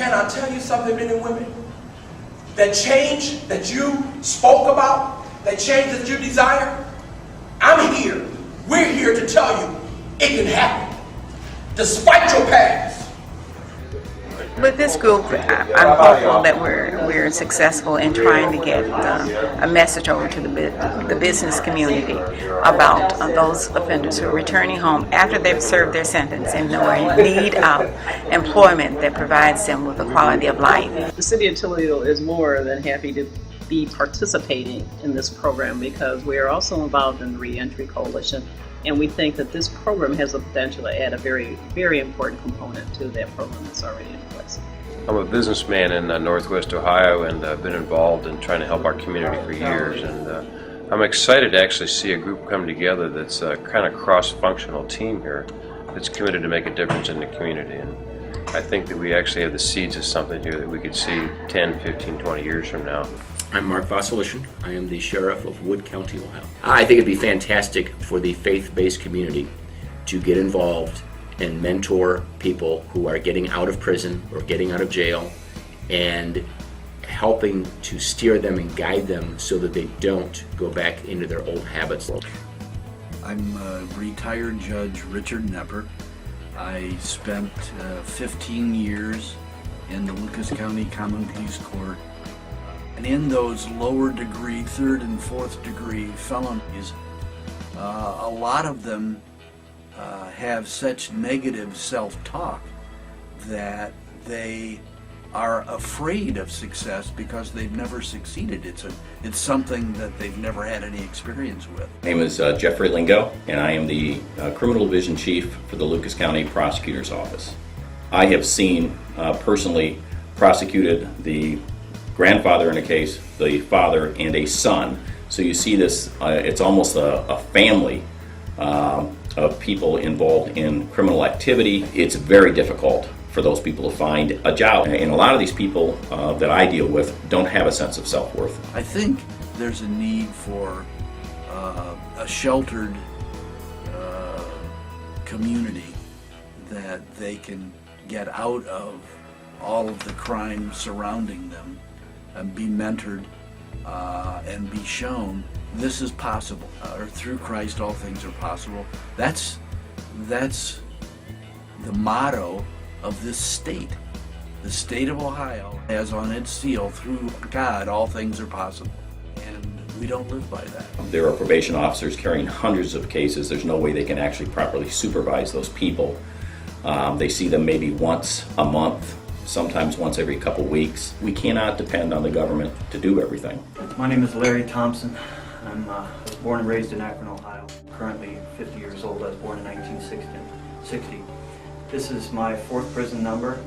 Can I tell you something, men and women? That change that you spoke about, that change that you desire, I'm here. We're here to tell you it can happen, despite your past. With this group, I'm hopeful that we're successful in trying to get a message over to the business community about those offenders who are returning home after they've served their sentence and are in need of employment that provides them with a quality of life. The City of Toledo is more than happy to be participating in this program because we are also involved in the Reentry Coalition, and we think that this program has the potential to add a very, very important component to that program that's already in place. I'm a businessman in Northwest Ohio, and I've been involved in trying to help our community for years, and I'm excited to actually see a group come together that's a kind of cross-functional team here that's committed to make a difference in the community. And I think that we actually have the seeds of something here that we could see 10, 15, 20 years from now. I'm Mark Vosselishin. I am the Sheriff of Wood County, Ohio. I think it'd be fantastic for the faith-based community to get involved and mentor people who are getting out of prison or getting out of jail and helping to steer them and guide them so that they don't go back into their old habits. I'm retired Judge Richard Knepper. I spent 15 years in the Lucas County Common Pleas Court. And in those lower degree, third and fourth degree felonies, a lot of them have such negative self-talk that they are afraid of success because they've never succeeded. It's something that they've never had any experience with. My name is Jeffrey Lingo, and I am the Criminal Division Chief for the Lucas County Prosecutor's Office. I have seen personally prosecuted the grandfather in a case, the father, and a son. So you see this, it's almost a family of people involved in criminal activity. It's very difficult for those people to find a job. And a lot of these people that I deal with don't have a sense of self-worth. I think there's a need for a sheltered community that they can get out of all of the crime surrounding them and be mentored and be shown this is possible. Or through Christ all things are possible. That's the motto of this state. The state of Ohio has on its seal, through God all things are possible. And we don't live by that. There are probation officers carrying hundreds of cases. There's no way they can actually properly supervise those people. They see them maybe once a month, sometimes once every couple weeks. We cannot depend on the government to do everything. My name is Larry Thompson. I was born and raised in Akron, Ohio. Currently 50 years old. I was born in 1960. This is my fourth prison number.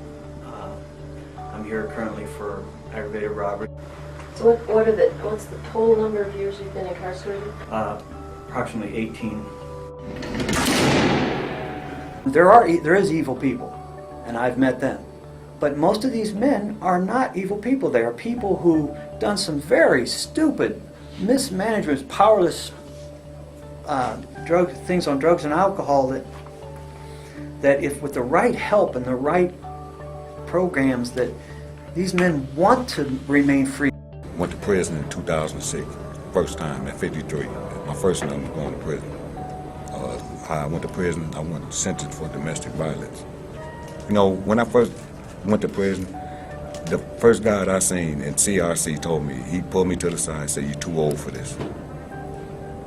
I'm here currently for aggravated robbery. So what's the total number of years you've been incarcerated? Approximately 18. There is evil people, and I've met them. But most of these men are not evil people. They are people who done some very stupid mismanagement, powerless things on drugs and alcohol that if with the right help and the right programs that these men want to remain free. Went to prison in 2006, first time at 53. My first number going to prison. I went to prison, I went sentenced for domestic violence. You know, when I first went to prison, the first guy I seen in CRC told me, he pulled me to the side and said, "You're too old for this."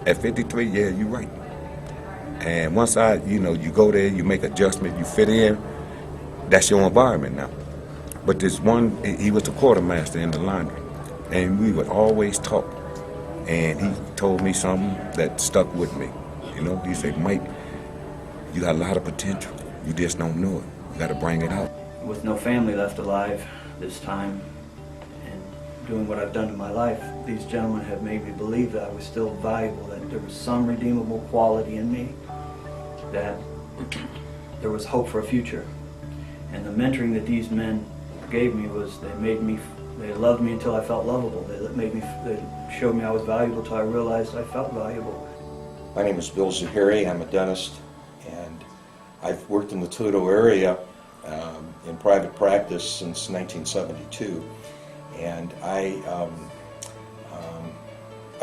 At 53, yeah, you're right. And once you go there, you make adjustment, you fit in, that's your environment now. But this one, he was the quartermaster in the laundry, and we would always talk. And he told me something that stuck with me. You know, he said, "Mike, you got a lot of potential. You just don't know it. You got to bring it out." With no family left alive this time, and doing what I've done in my life, these gentlemen have made me believe that I was still valuable, that there was some redeemable quality in me, that there was hope for a future. And the mentoring that these men gave me was, they loved me until I felt lovable. They showed me I was valuable until I realized I felt valuable. My name is Bill Zahiri. I'm a dentist, and I've worked in the Toledo area in private practice since 1972, and I've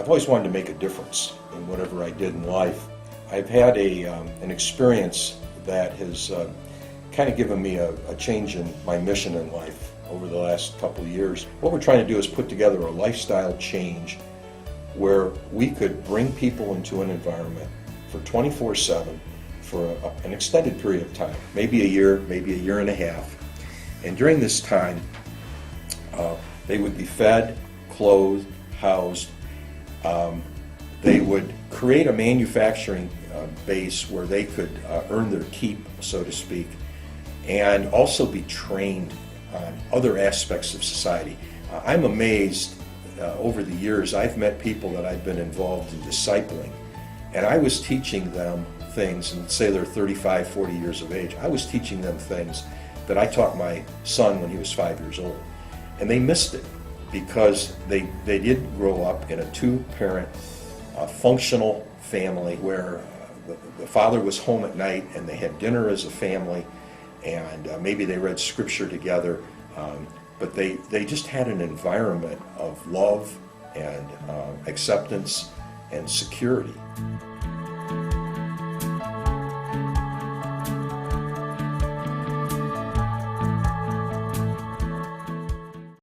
always wanted to make a difference in whatever I did in life. I've had an experience that has kind of given me a change in my mission in life over the last couple of years. What we're trying to do is put together a lifestyle change where we could bring people into an environment for 24/7 for an extended period of time, maybe a year and a half. And during this time, they would be fed, clothed, housed. They would create a manufacturing base where they could earn their keep, so to speak, and also be trained on other aspects of society. I'm amazed over the years. I've met people that I've been involved in discipling, and I was teaching them things, and say they're 35, 40 years of age. I was teaching them things that I taught my son when he was 5 years old, and they missed it because they did grow up in a two-parent functional family where the father was home at night and they had dinner as a family, and maybe they read scripture together, but they just had an environment of love and acceptance and security.